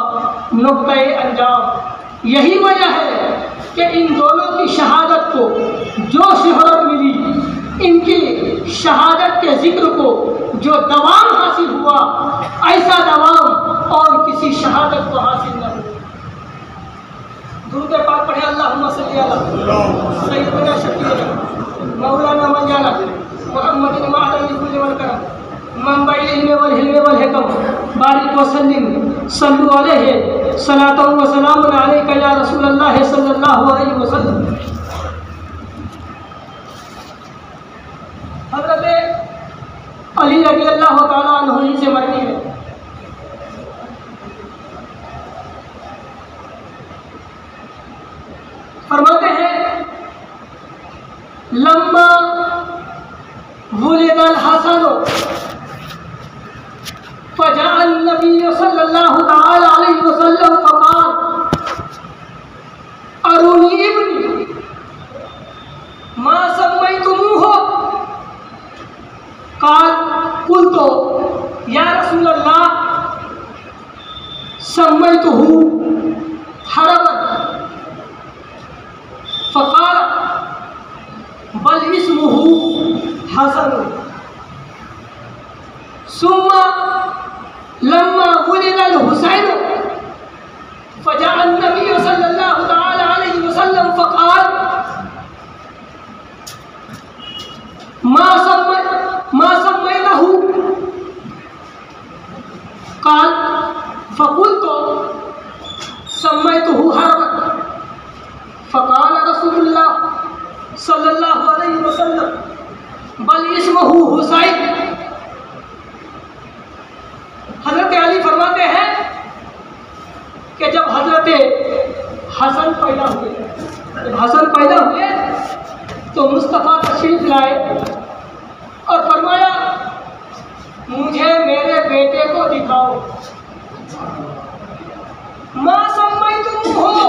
नुक्ते अंजाम। यही वजह है कि इन दोनों की शहादत को जो शोहरत मिली, इनकी शहादत के जिक्र को जो दवाम हासिल हुआ, ऐसा दवाम और किसी शहादत को हासिल न हुआ। दुरूद पाक पढ़े, अल्लाहुम्मा सल्ली अला सय्यिदना शफीअना मौलाना मौलाना मुहम्मदिन मअदन लिकुल्लि वल करम मंबई इल्म वल हिल्म वल हिकम बारिक वसल्लिम सल्लु अलैहि सलातु व सलामुन अलैका या रसूलल्लाह सल्लल्लाहु अलैहि वसल्लम। हज़रत अली रज़ी अल्लाह तआला अन्हु से मरनी है। फरमाते हैं लम्मा वुलिदल हसन फजाअ नबी सल्लल्लाहु तआला अलैहि वसल्लम फक़ाल अरुनी इब्नी मा सम्मैतुमूहु क़ाल क़ुल्तु या रसूल अल्लाह सम्मैतुहु हरमन फ़क़ाल बल इस्मुहु हसन। सुम्मा लम्मा वुलिदल हुसैन फजाअ नबी सल्लल्लाहु तआला अलैहि वसल्लम फ़क़ाल मा सम्मैतहु क़ाल फ़क़ुल्तु सम्मैतहु हरमन फ़क़ाल रसूलुल्लाह सल्लल्लाहु अलैहि वसल्लम बल इस्मुहु हुसैन। हज़रत अली फरमाते हैं कि जब हज़रत हसन पैदा हुए, तो मुस्तफ़ा तशरीफ लाए और फरमाया मुझे मेरे बेटे को दिखाओ। मा सम्मैतुमूहु,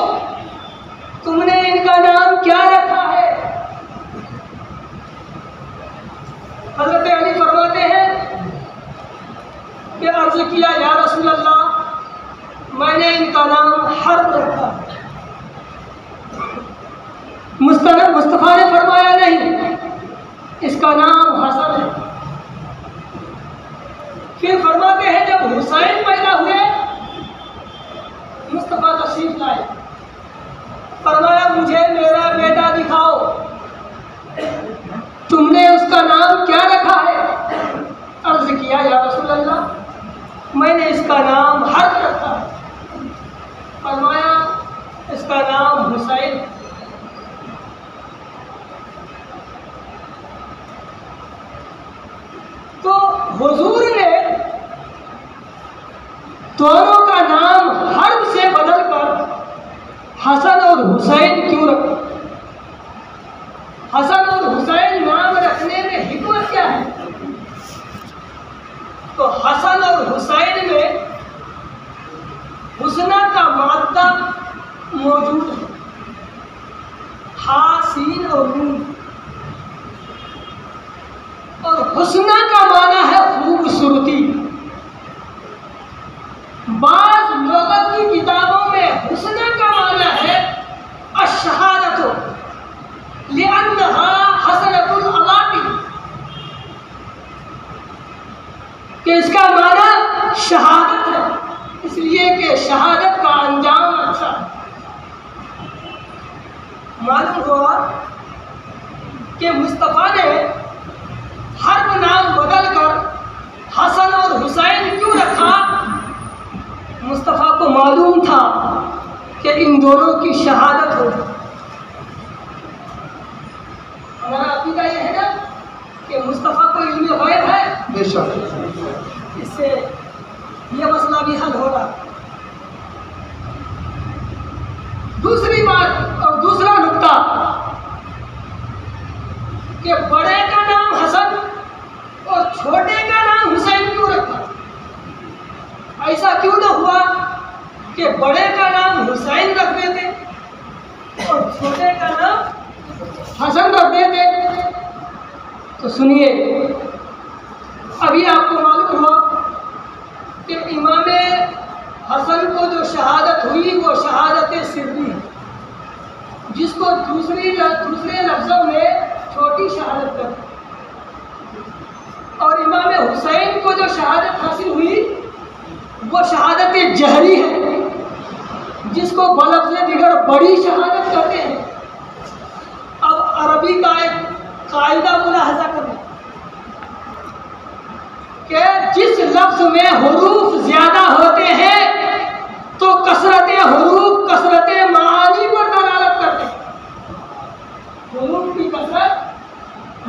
तुमने इनका नाम क्या रखा है? हज़रत अली फरमाते हैं कि अर्ज़ किया या रसूल अल्लाह, मैंने इनका नाम हर्ब रखा। मुस्तफ़ा ने फरमाया नहीं, इसका नाम हसन है। फिर फरमाते हैं जब हुसैन पैदा हुए, मुस्तफ़ा तशरीफ लाए, फरमाया मुझे मेरा बेटा दिखाओ, तुमने उसका नाम क्या रखा है? अर्ज़ किया या रसूल अल्लाह, मैंने इसका नाम हर्ब रखा है। फरमाया इसका नाम हुसैन। तो हुजूर ने दोनों का नाम हर्ब से बदलकर हसन और हुसैन क्यों रखा? हसन और हुसैन नाम रखने में हिकमत क्या है? तो हसन और हुसैन में हुस्ना का मादा मौजूद है, हा सीन और नून, और हुस्ना का माना है खूबसूरती। बाज़ लोगों की किताबों में हुस्ना का माना है अशहादतो लिअन्नहा हसनतुल अवाक़िब, कि इसका माना शहादत है, इसलिए कि शहादत का अंजाम अच्छा है। मालूम हुआ कि मुस्तफ़ा ने हर्ब नाम बदलकर हसन और हुसैन क्यों रखा? मुस्तफ़ा को मालूम था कि इन दोनों की शहादत हो। हमारा अकीदा ये है ना कि मुस्तफ़ा को इल्म गैब है, बेशक इससे ये मसला भी हल होगा। दूसरी बात और दूसरा नुक्ता कि बड़े का नाम हसन और छोटे का नाम हुसैन क्यों रखा? ऐसा क्यों न हुआ कि बड़े का नाम हुसैन रख देते और छोटे का नाम हसन रख देते? तो सुनिए, अभी आपको मालूम हुआ कि इमाम हसन को जो शहादत शहादत हुई वो शहादत सिर्री है, जिसको दूसरे लफ्ज़ों में छोटी शहादत कहते हैं। और इमाम हुसैन को जो शहादत हासिल हुई वो शहादत जहरी है, जिसको बलफ्ज़ दिगर बड़ी शहादत कहते हैं। अब अरबी का एक कायदा मुलाहजा करें कि जिस लफ्ज़ में हुरूफ ज़्यादा होते हैं तो कसरत हुरूफ कसरत मानी पर दलालत करते हैं। हुरूफ की कसरत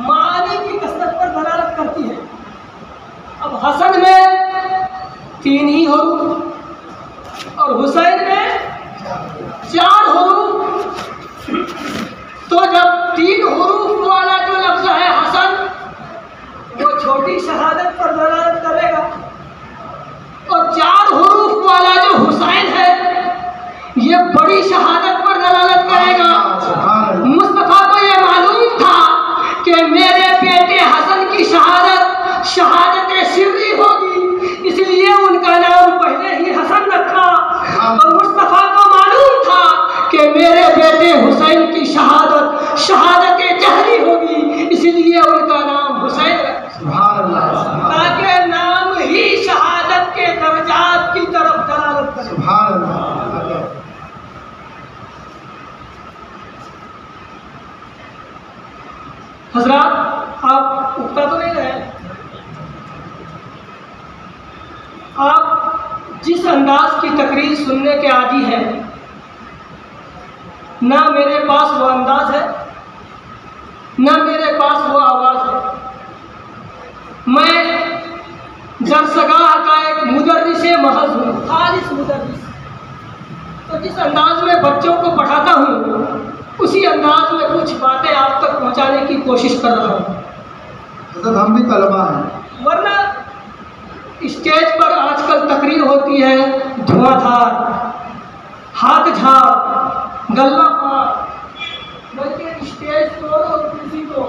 मानी की कसरत पर दलालत करती है। अब हसन में 3 ही हुरूफ और हुसैन में 4 हुरूफ, तो जब 3 हुरूफ वाला जो लफ्ज़ है हसन वो छोटी शहादत पर दलालत करेगा, और 4 हुरूफ वाला जो हुसैन है ये बड़ी शहादत पर दलालत करेगा। मुस्तफ़ा को ये मालूम था कि मेरे बेटे हसन की शहादत शहादत सिर्री होगी, इसलिए उनका नाम पहले ही हसन रखा। और मुस्तफ़ा को मालूम था कि मेरे बेटे हुसैन की शहादत शहादत जहरी होगी, इसलिए उनका नाम हुसैन रखा, ताकि नाम ही शहादत के दर्जात की तरफ दलालत करे। हज़रात, आप उगता तो नहीं रहे, आप जिस अंदाज की तकरीर सुनने के आदी हैं, ना मेरे पास वो अंदाज है ना मेरे पास वो आवाज़ है। मैं दरसगाह का एक मुदर्रिस महज़ हूँ, खालिस मुदर्रिस। तो जिस अंदाज में बच्चों को पढ़ाता हूँ उसी अंदाज में कुछ बातें आप तक पहुँचाने की कोशिश कर रहा हूँ। हम भी तलबा हैं, वरना स्टेज पर आजकल तकरीर होती है धुआंधार, हाथ झाड़, गल्ला पार, बल्कि स्टेज तोड़ो किसी को,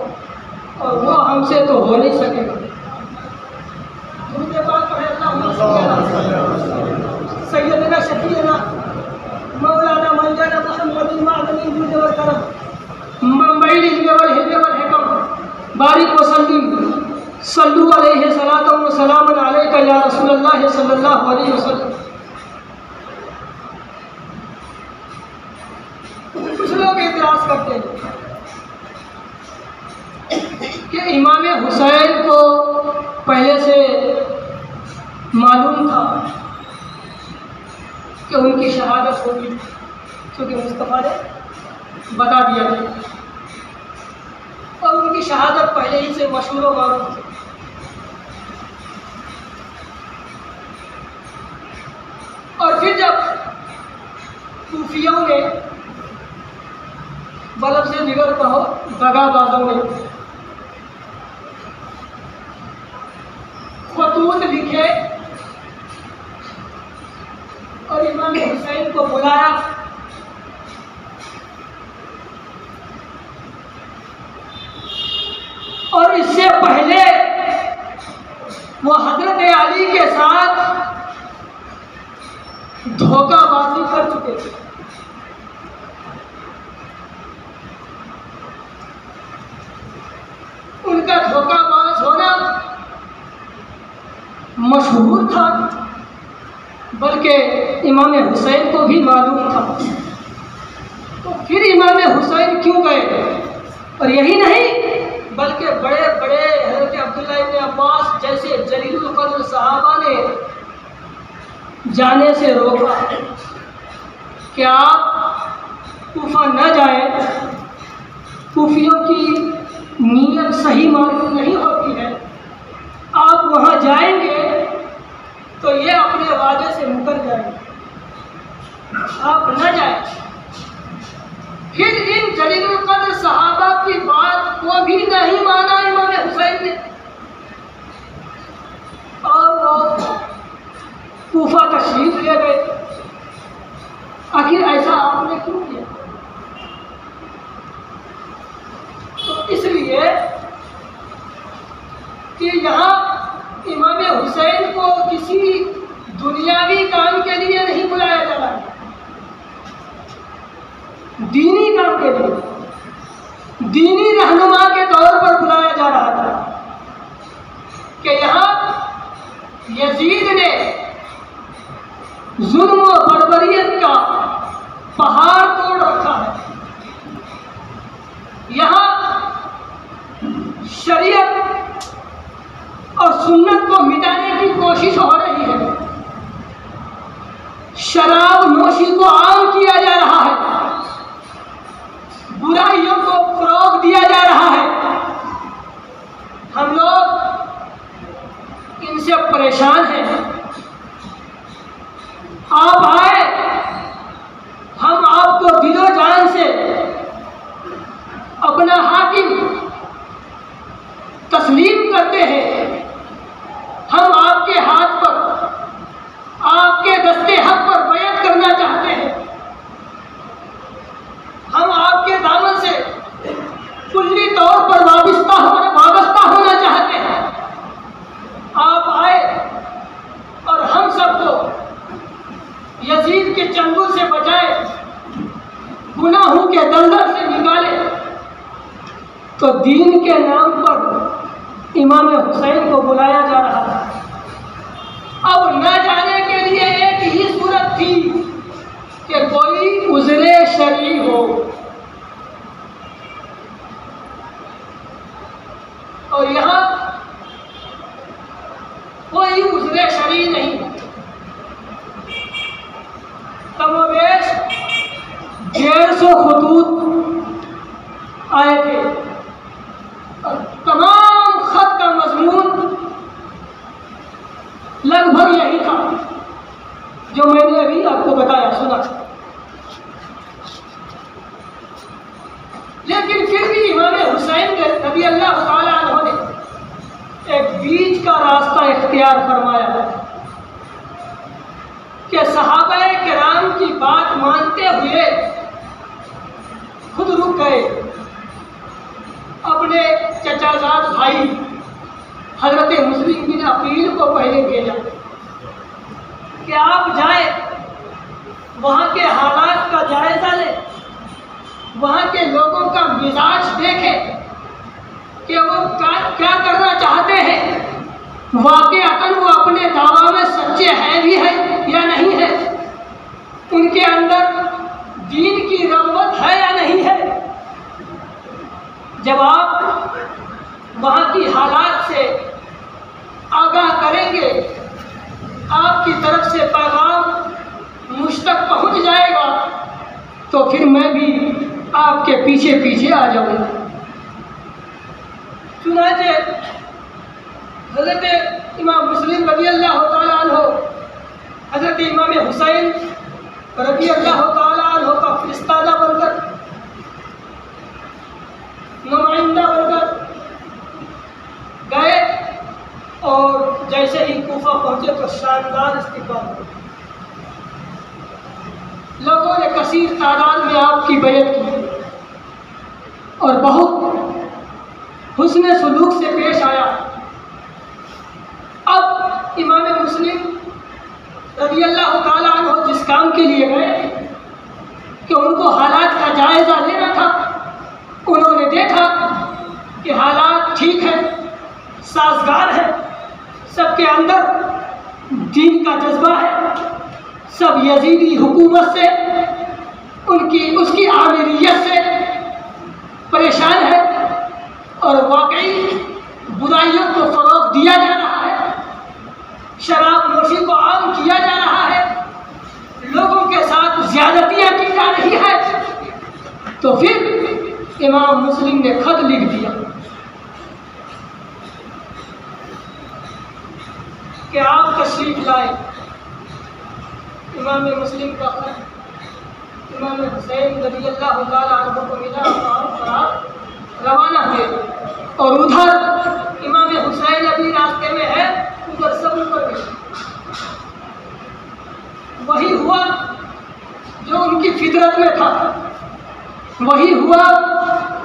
और वो हमसे तो हो नहीं सकेगा। सैयदना शफीना मौलाना मौलाना मोहम्मद मादनी जुदवर करम मुंबई लिजवल हिजवल हिकम बारिक वसल्लम सल्लु अलैहि सलातो व सलाम अलैका या रसूलल्लाह सल्लल्लाहु अलैहि वसल्लम। कुछ लोग एतराज़ करते हैं कि इमाम हुसैन को पहले से मालूम था कि उनकी शहादत होगी, क्योंकि मुस्तफ़ा ने बता दिया था और उनकी शहादत पहले ही से मशहूर व मारूफ थी। और फिर जब सूफियों ने, बलब से निगल कहो दगाबाजों ने खतूत लिखे और इमाम हुसैन को बुलाया, और इससे पहले वो हजरत अली के साथ धोखाबाजी कर चुके थे। उनका धोखाबाज होना मशहूर था, बल्कि इमाम हुसैन को भी मालूम था। तो फिर इमाम हुसैन क्यों गए? और यही नहीं बल्कि बड़े बड़े हज़रत अब्दुल्ला इब्न अब्बास जैसे जलीलुल क़द्र सहाबा ने जाने से रोका कि आप कूफा न जाएं, कूफियों की नीयत सही मालूम नहीं होती है। आप वहाँ जाएंगे तो ये अपने वादे से मुकर जाएंगे, आप न जाएं। फिर इन जलीलुल क़द्र सहाबा की बात को भी नहीं माना इमाम हुसैन ने, और वो कूफा तशरीफ ले गए। आखिर ऐसा आपने क्यों किया? तो इसलिए कि यहाँ इमाम हुसैन को किसी दुनियावी काम के लिए नहीं बुलाया जा रहा है, नोशी को आम किया जा रहा है, बुराइयों को फरोग दिया जा रहा है। हम लोग इनसे परेशान हैं। आप आए, हम आपको दिलो जान से अपना हाकिम तस्लीम करते हैं। हम आपके हाथ पर, आपके दस्ते हक पर बैत करना चाहते हैं। हम आपके दामन से कुल्ली तौर पर वाबस्ता होना चाहते हैं। आप आए और हम सबको यजीद के चंगुल से बचाए, गुनाहों के दलदल से निकाले, तो दीन के नाम पर इमाम हुसैन को बुलाया जा रहा था। अब न जाने के लिए एक ही सूरत थी कि कोई उज़्रे शरई हो, और यहाँ कोई उज़्रे शरई नहीं। कमोबेश 150 खतूत आए थे और तमाम खत का मजमून लगभग यही था जो मैंने अभी आपको बताया, सुना। लेकिन फिर भी इमाम हुसैन रज़ी अल्लाह ताला अन्हु ने एक बीच का रास्ता इख्तियार फरमाया कि सहाबाए किराम की बात मानते हुए खुद रुक गए। अपने चचाजाद भाई हजरत मुस्लिम बिन अकील को पहले भेजा कि आप जाए, वहाँ के हालात का जायज़ा लें, वहाँ के लोगों का मिजाज देखें कि वो क्या करना चाहते हैं, वाक़अतन वो अपने दावा में सच्चे हैं भी है या नहीं है, उनके अंदर दीन की रग़बत है या नहीं है। जब आप वहाँ की हालात से आगाह करेंगे, आपकी तरफ से पैगाम मुझ तक पहुँच जाएगा, तो फिर मैं भी आपके पीछे पीछे आ जाऊँगा। चुनांचे हज़रत इमाम मुस्लिम रज़ी अल्लाह ताला अन्हु हज़रत इमाम हुसैन रज़ी अल्लाह ताला अन्हु का फ़रिश्तादा बनकर, नुमाइंदा बनकर गए, और जैसे ही कूफा पहुंचे तो शानदार इस्तिक़बाल। लोगों ने कसीर तादाद में आपकी बैत की और बहुत हुस्न सलूक से पेश आया। अब इमाम मुस्लिम रज़ी अल्लाह ताला अन्हु जिस काम के लिए गए कि उनको हालात का जायज़ा लेना था, उन्होंने देखा कि हालात ठीक है, साजगार है, सबके अंदर दीन का जज्बा है, सब यजीदी हुकूमत से, उसकी आमिरियत से परेशान है, और वाकई बुराइयों को फ़रोग दिया जा रहा है, शराब नोशी को आम किया जा रहा है, लोगों के साथ ज़्यादतियाँ की जा रही है। तो फिर इमाम मुस्लिम ने खत लिख दिया कि आप तशरीफ लाए। इमाम मुस्लिम का खत इमाम हुसैन रज़ी अल्लाह ताला अन्हु को मिला और रवाना हुए, और उधर इमाम हुसैन अभी रास्ते में है, उधर सब ऊपर गए। वही हुआ जो उनकी फितरत में था, वही हुआ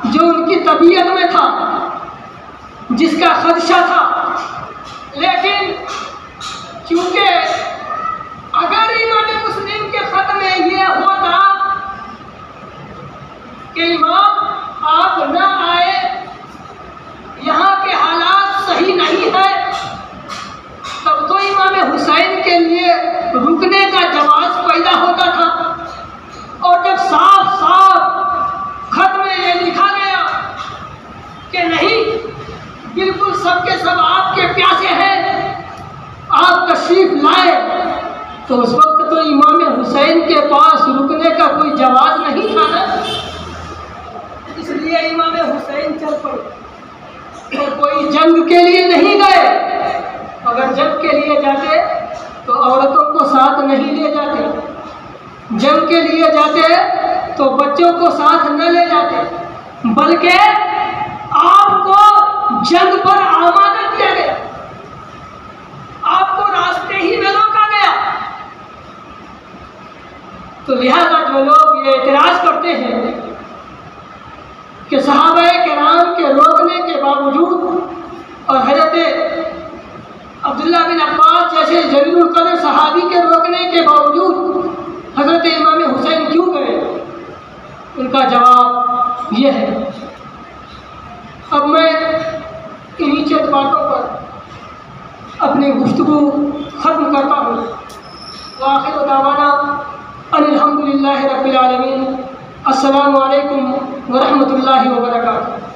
जो उनकी तबीयत में था, जिसका खदशा था। लेकिन क्योंकि अगर इमाम मुस्लिम के खत में ये होता कि इमाम आप न आए, यहाँ के हालात सही नहीं है, तब तो इमाम हुसैन के लिए रुकने का जवाब पैदा होता था। और जब साफ साफ खत में ये लिखा गया कि नहीं, बिल्कुल सबके सब आपके प्यासे हैं, आप तशरीफ लाए, जंग के लिए नहीं गए। अगर जंग के लिए जाते तो औरतों को साथ नहीं ले जाते, जंग के लिए जाते तो बच्चों को साथ न ले जाते, बल्कि आपको जंग पर आमादा किया गया, आपको रास्ते ही में रोका गया। तो लिहाजा जो लोग ये एतराज़ करते हैं कि सहाबाए किराम के रोकने के बावजूद और हज़रत अब्दुल्ला बिन अब्बास जैसे जलीलुल कदर सहाबी के रोकने के बावजूद हज़रत इमाम हुसैन क्यों गए, उनका जवाब यह है। अब मैं इन्हीं चंद बातों पर अपनी गुफ्तगू ख़त्म करता हूँ। आखिर दावाना अल्हम्दुलिल्लाहि रब्बिल आलमीन। अस्सलामु अलैकुम व रहमतुल्लाहि व बरकातुहू।